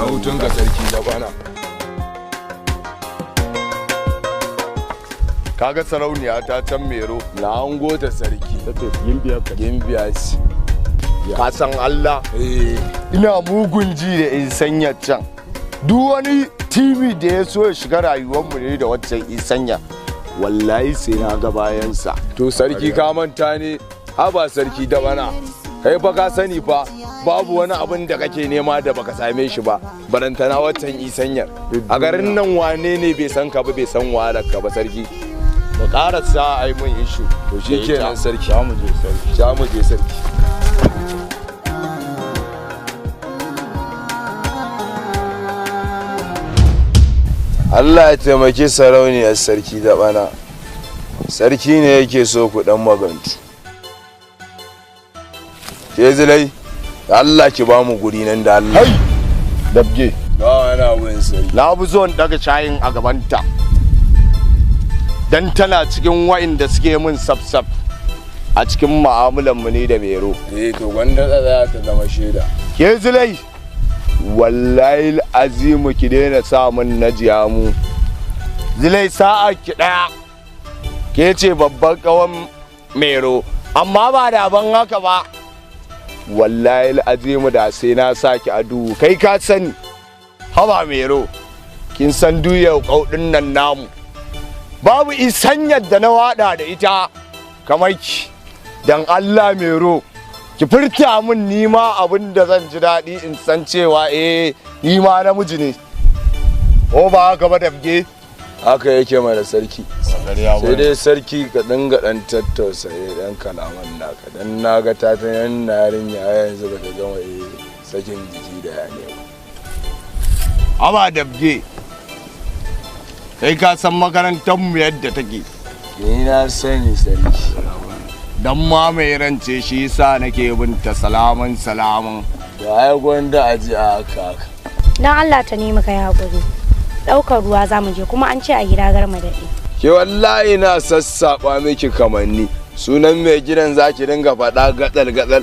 hutun ga sarki da bana. Kaga sarauniya ta can mero na hango ta sarki. Gimbiya ce. Ka san Allah? Ina mugun ji da in sanya can. Duk wani TV da ya so ya shiga rayuwarmu ne da waccan isanya. Wallahi sai na ga bayansa. To sarki ka manta ne? Haba sarki da bana. Kai fa ka sani fa babu wani abin da kake nema da baka same shi ba. Barantana waccan isanyar. A garin nan wane ne bai san ka ba bai san wahalar ka ba sarki. Mu karasa ai mun ishu. To shikenan sarki. Za mu je sarki. Za mu je sarki. Allah ya taimaki sarauniyar sarki da bana. Sarki ne yake so ku dan magantu. Ke zilai, Allah ki ba mu guri nan da Allah. Hai! Dabge. Ba wani abun sarki. Na bu zo in daga shayin a gabanta. Dan tana cikin wa'inda suke min saf-saf a cikin mu'amalan mu ne da Mero. To gwanda za ta zama shaida. Ke zilai, wallahi azimu ki daina sa min najiya mu. Zilai sa'a ki daya. Ke ce babban kawan Mero, amma ba da ban haka ba. Wallahi azimu da sai na saki a duhu. Kai ka sani, haba Mero, kin san duyar kaudin nan namu. Babu isan yadda na wada da ita kamar ki. Dan Allah Mero, ki furta min nima abin da zan ji daɗi in san cewa nima namiji ne. Ko ba haka ba Dabge? Haka yake mana sarki. Sai dai sarki ka dinga dan tattausa dan kalaman naka dan naga ta ta yan yarinya yanzu ba ta gama sakin jiki da yane ba. Aba Dabge, kai ka san makarantar mu yadda take. Ni na sani sarki. Dan ma mai rance shi yasa nake binta salaman. Da ai gwanda aji a haka. Dan Allah ta nemi kai hakuri. Daukar ruwa zamu je kuma an ce a gida garma dade. Ke wallahi na sassaba miki kamanni. Sunan mai gidan zaki dinga faɗa gatsal.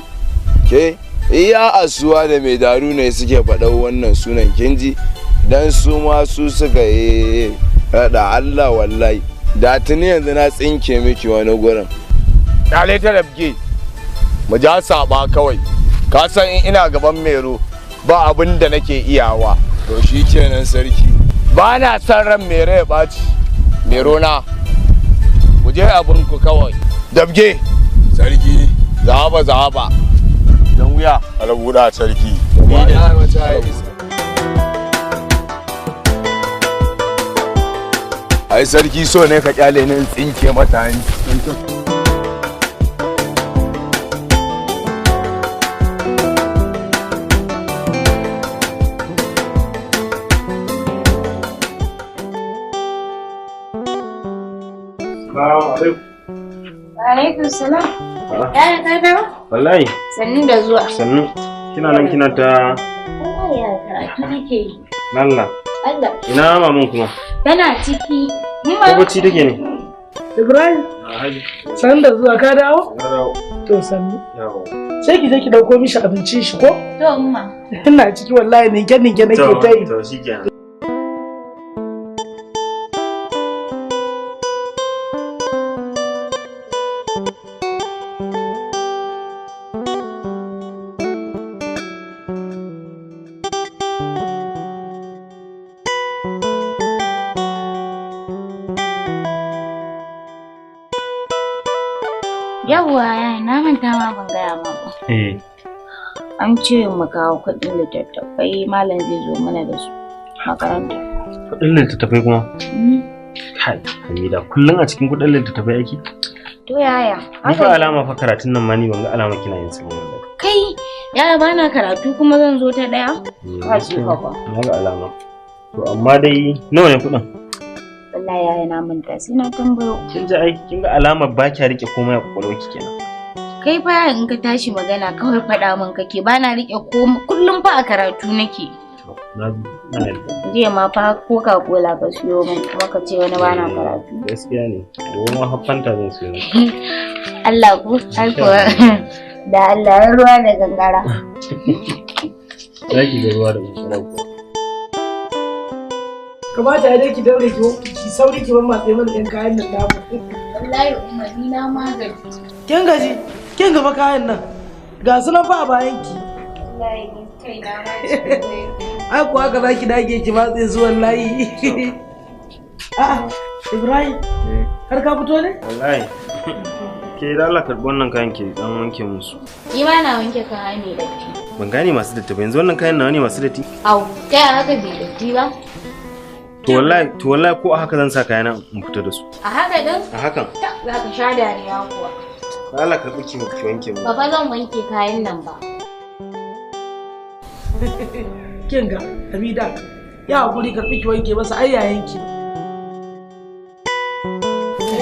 Ke iya asuwa da mai daru ne suke faɗa wannan sunan kinji. Dan su ma su suka da Allah wallahi. Da tuni yanzu na tsinke miki wani gurin. Dale ta Dabge, mu ja saba kawai. Ka san in ina gaban Mero ba abin da nake iyawa. To shi kenan sarki. Ba na san ran Mero ya ɓaci. Mero na, ku je abin ku kawai. Dabge, sarki, zahaba. Dan wuya, alabuda sarki. Ai sarki so ne ka kyale ni tsinke mata ni. Alaikum salam. Ya ka dawo? Wallahi. Sannu da zuwa. Sannu. Kina nan kina ta ya karatu nake yi. Allah. Ina mamun kuma? Tana ciki. Ko bacci take ne? Ibrahim. Sannu da zuwa ka dawo? Na dawo. To sannu. Yawo. Sai ki je ki dauko mishi abincin shi ko? To umma. Ina ciki wallahi ninke nake ta yi. To shikenan. Yawwa na manta ma ban gaya ma ba. An ce mu kawo kuɗin littattafai malam zai zo mana da su makaranta. Kuɗin littattafai kuma? Kai, Hamida, kullum a cikin kuɗin littattafai ake? To yaya? Ni fa alama fa karatun nan ma ni ban ga alama kina yin sa ba. Kai, yaya bana karatu kuma zan zo ta daya? Ka ji fa ba. Na ga alama. To amma dai nawa ne kuɗin? Wallahi yaya na manta sai na tambayo. Kin ji ai kin ga alamar ba kya rike komai a kwakwalwarki kenan. Kai fa in ka tashi magana kawai faɗa min kake bana rike komai kullum fa a karatu nake. Na jiya ma fa Coca-Cola ka siyo min kuma ka ce wani bana karatu. Gaskiya ne. Gobe ma haffanta zan siyo. Allah ku ai kuwa da Allah ya ruwa da gangara. Zaki ga ruwa da gangara ko. Kamata ya dai ki daure ki sauri ki ban matsayi mana ɗan kayan nan namu. Wallahi umarni na magani. Kin gaji? Kin gaba kayan nan? Ga su nan fa a bayan ki. Wallahi ni kai na ma. Ai kuwa haka za ki dage ki matse zuwan layi. A'a, Ibrahim. Har ka fito ne? Wallahi. Ke da Allah karɓi wannan kayan ke dan wanke musu. Ni ma na wanke kaya mai datti. Ban gane masu datti ba, yanzu wannan kayan nawa ne masu datti? Au, kai a haka bai datti ba? To wallahi ko a haka zan sa kayana in fita da su. A haka din? A hakan. Za ka sha dariya kuwa. Allah karɓi ki wanke mu. Ba fa zan wanke kayan nan ba. Kin ga Hamida, ya hakuri karɓi ki wanke masa ai yayin ki.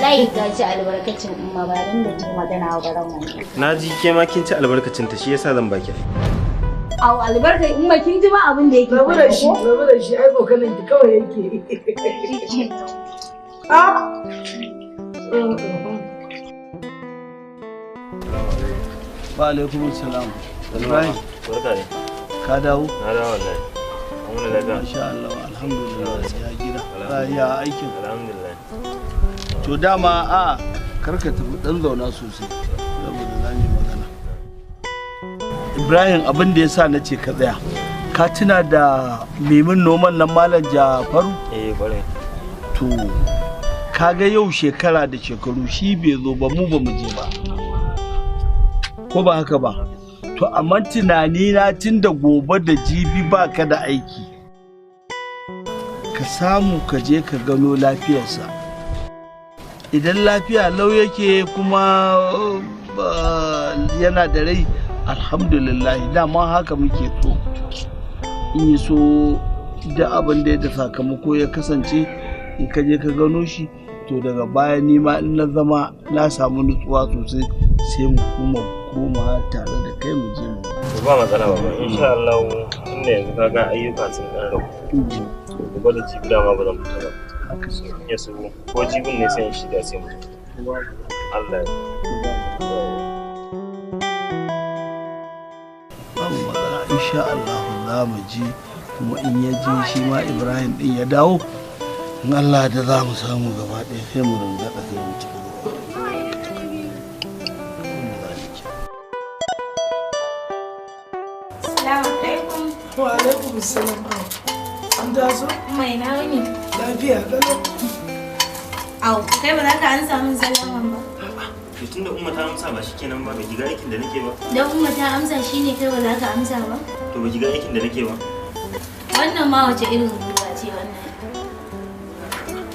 Wallahi ga ci albarkacin umma ba dan da ta magana wa baran wannan. Na ji ke ma kin ci albarkacin ta shi yasa zan baki. Au albarka umma kin ji ma abin da yake rabu da shi ai kokarin ki kawai yake. Wa alaikum salam. Ibrahim. Barka ne. Ka dawo? Na dawo wallahi. Amma lafiya. Masha Allah, alhamdulillah ya gida. Ya aikin. Alhamdulillah. To dama karka tafi dan zauna sosai saboda za mu magana. Ibrahim abin da yasa na ce ka tsaya. Ka tuna da mimin noman nan Malam Jafaru? Bare. To kaga yau shekara da shekaru shi bai zo ba mu ba mu je ba. Ko ba haka ba? To amma tunani na tunda gobe da jibi baka da aiki. Ka samu ka je ka gano lafiyarsa. Idan lafiya lau yake kuma yana da rai alhamdulillah dama haka muke so in yi so da abin da ya da sakamako ya kasance in ka je ka gano shi to daga baya nima in na zama na samu nutsuwa sosai sai mu koma tare da kai mu je mu ba matsala ba insha Allah tunda yanzu kaga ayyuka sun dan rabu to gobe da jibi dama ba zan fita ba haka so ya so ko jibin ne sai in shiga sai mu Allah ya insha Allah za mu ji kuma in ya ji shi ma Ibrahim din ya dawo in Allah da za mu samu gaba ɗaya sai mu ringa da kai mu ciki Assalamu alaikum. Wa alaikum assalam. An taso? Mai na wani? Lafiya kalau. Au, kai ba za ka ansa min sallama ba. to tunda umma ta amsa ba shikenan ba ga aikin da nake ba Dan umma ta amsa shine kai ba za ka amsa ba? to ba ga aikin da nake ba Wannan ma wace irin ruwa ce wannan?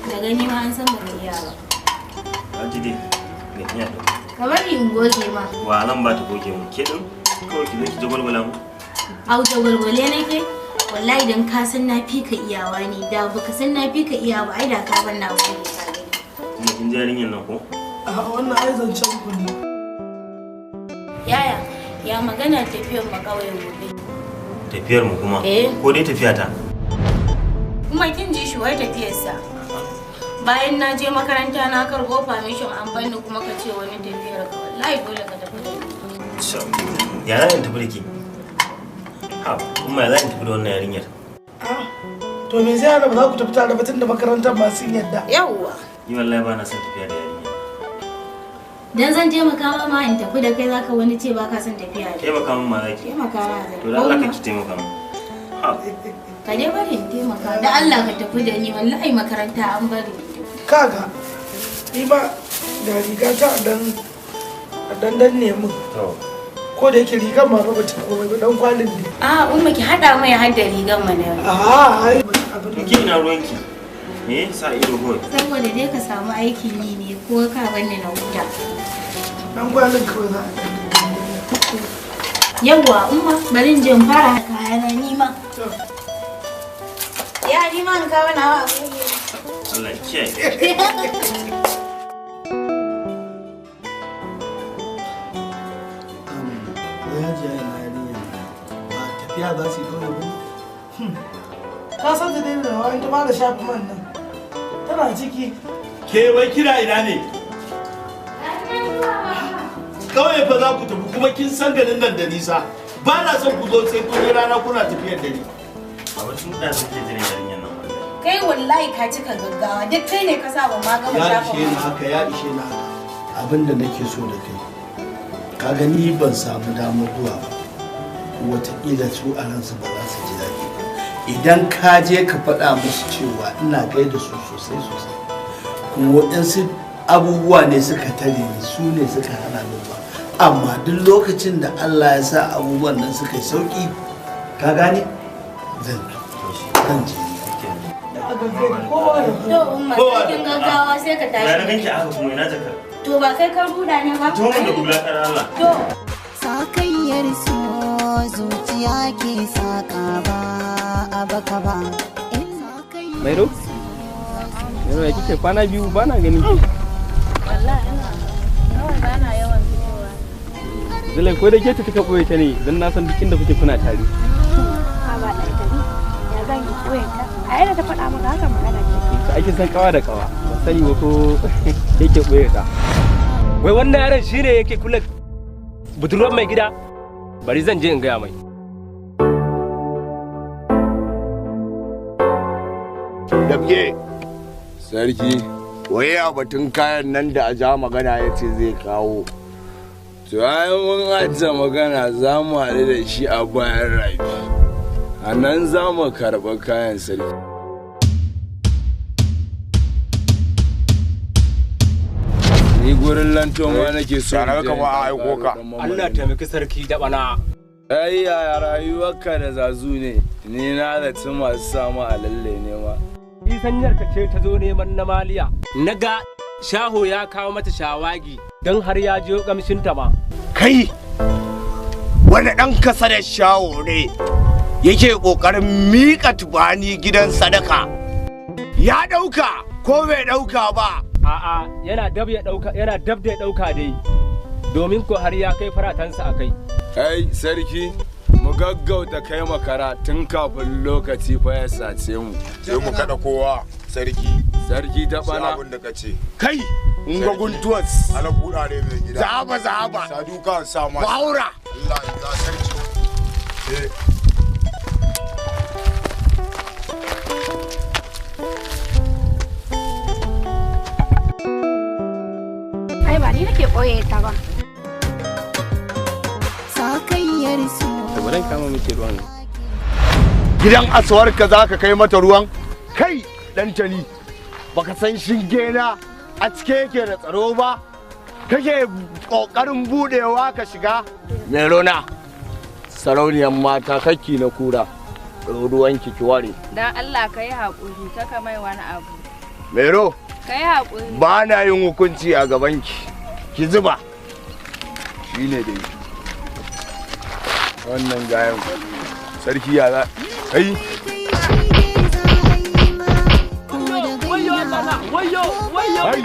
Da gani ma an san ba ka iya ba. Aji dai ga iya da Ka bari in goge ma. wa zan ba ta goge mu ke din kawai ki zo ki jagwalgwala mu Au jagwalgwale nake? Wallahi dan ka san na fi ka iyawa ne, da baka san na fi ka iyawa ai da ka ban na goge ka gani. kuma kin jarinyan nan ko A wannan ai zancen ku ne. Yaya, ya magana tafiyar mu kawai gobe. tafiyar mu kuma Eh. ko dai tafiya ta Kuma kin ji shi wai tafiyarsa. Bayan na je makaranta na karɓo permission an bani kuma ka ce wani tafiyar ka wallahi dole ka tafi da ni. ya za in tafi da ke ha kuma ya za in tafi da wannan yarinyar To me zai hana ba za ku tafi tare ba tunda makarantar ba sun yadda. Yawwa. ni wallahi ba na son tafiya da yarinya Dan zan taimaka ma in tafi da kai zaka wani ce ba ka son tafiya da. taimaka min ma zaki Taimaka ma zai. to da Allah kake taimaka min ha Ka dai bari in taimaka. Da Allah ka tafi da ni wallahi makaranta an bari. Kaga ni ba da riga ta dan danne mun. to Ko da yake rigar ma ba ta komai ba dan kwalin ne. Ah, umma ki hada mai hadda rigan mana. Ai abin da ki ina ruwanki me sa ido kawai Saboda dai ka samu aikin yi ne ko ka banni na huta. dan kwalin kawai za a Yawwa umma bari in je in fara kayana ni ma. to Ya ni ma in kawo nawa a goge. Allah ya kiyaye ya ji yana yarinya ba tafiya za su yi kawai ba ka san da dai da wani ta fara shafi man nan. Tana ciki. ke wai kira ina ne kawai fa za ku tafi kuma kin san garin nan da nisa ba na son ku zo sai kun yi rana kuna tafiyar dare a wacin da suke jiran yarinyar nan wallahi kai wallahi ka cika gaggawa duk kai ne ka saba ma gama shafa ya ishe ni haka abinda nake so da kai ka gani ban samu damar zuwa ba wataƙila su a ransu ba za su ji daɗi ba idan ka je ka faɗa musu cewa ina gaida su sosai kuma waɗansu abubuwa ne suka tare ni su ne suka hana ni ba amma duk lokacin da Allah ya sa abubuwan nan suka yi sauƙi ka gane zan je to umma cikin gaggawa sai ka tashi na ganki aka kuma ina jakar to ba kai ka buɗa ne ba to mun da bulakar Allah to sakayyar so zuciya ke saka ba a baka ba Mairo? Mairo ya kike kwana biyu ba na ganin ki. wallahi kawai ba na yawan fitowa. Zalai ko da ke ta kika boye ta ne dan na san duk inda kuke kuna tare. Ha ba dai tare. Ya zan yi boye ta. A yana ta faɗa maka haka magana ce. Ka ake san kawa da kawa. Ba sani ba ko yake boye ta. Wai wannan yaron shine yake kula budurwar mai gida. Bari zan je in gaya mai. Dabge sarki waye a batun kayan nan da a ja magana ya ce zai kawo. To ai mun ajiye magana za mu haɗu da shi a bayan rafi. A nan za mu karɓi kayan sarki. Ni gurin lantoma nake so. Tare ka ba a aiko ka. Allah taimaki sarki da bana. Ai yaya rayuwarka da zazu ne. Ni na da ci masu samu a lalle ne ma. Sanyar ka ce ta zo neman na maliya. Naga shaho ya kawo mata shawagi don har ya jiyo kamshinta ma. Kai wani ɗan kasa da shawo ne yake ƙoƙarin miƙa tubani gidan sadaka. Ya ɗauka ko bai ɗauka ba? A'a yana dab da ya ɗauka dai. Domin ko har ya kai faratansa a kai. Kai sarki mu gaggauta kai makara tun kafin lokaci fa ya sace mu. Sai mu kada kowa sarki. Sarki ta bana. Abin da ka ce. Kai in ga guntuwas. Ala buɗa ne mai gida. Zaba. Saduka sa ma. Baura. Allah ya sarki. Ai ba ni nake boye ta ba. sakayyar so Bari kama miki ruwan. Gidan asuwarka za ka kai mata ruwan? Kai ɗantani baka san shinge na a cike yake da tsaro ba? Kake ƙoƙarin buɗewa ka shiga? Merona, sarauniyar mata kakki na kura, ruwanki ki ware. Dan Allah ka yi haƙuri, kaka mai wani abu. Mero, Ka yi haƙuri. ba na yin hukunci a gabanki, ki zuba. Shi ne dai. Wannan gayan sarki ya za. Kai. Wayo Allah na, wayo. Kai.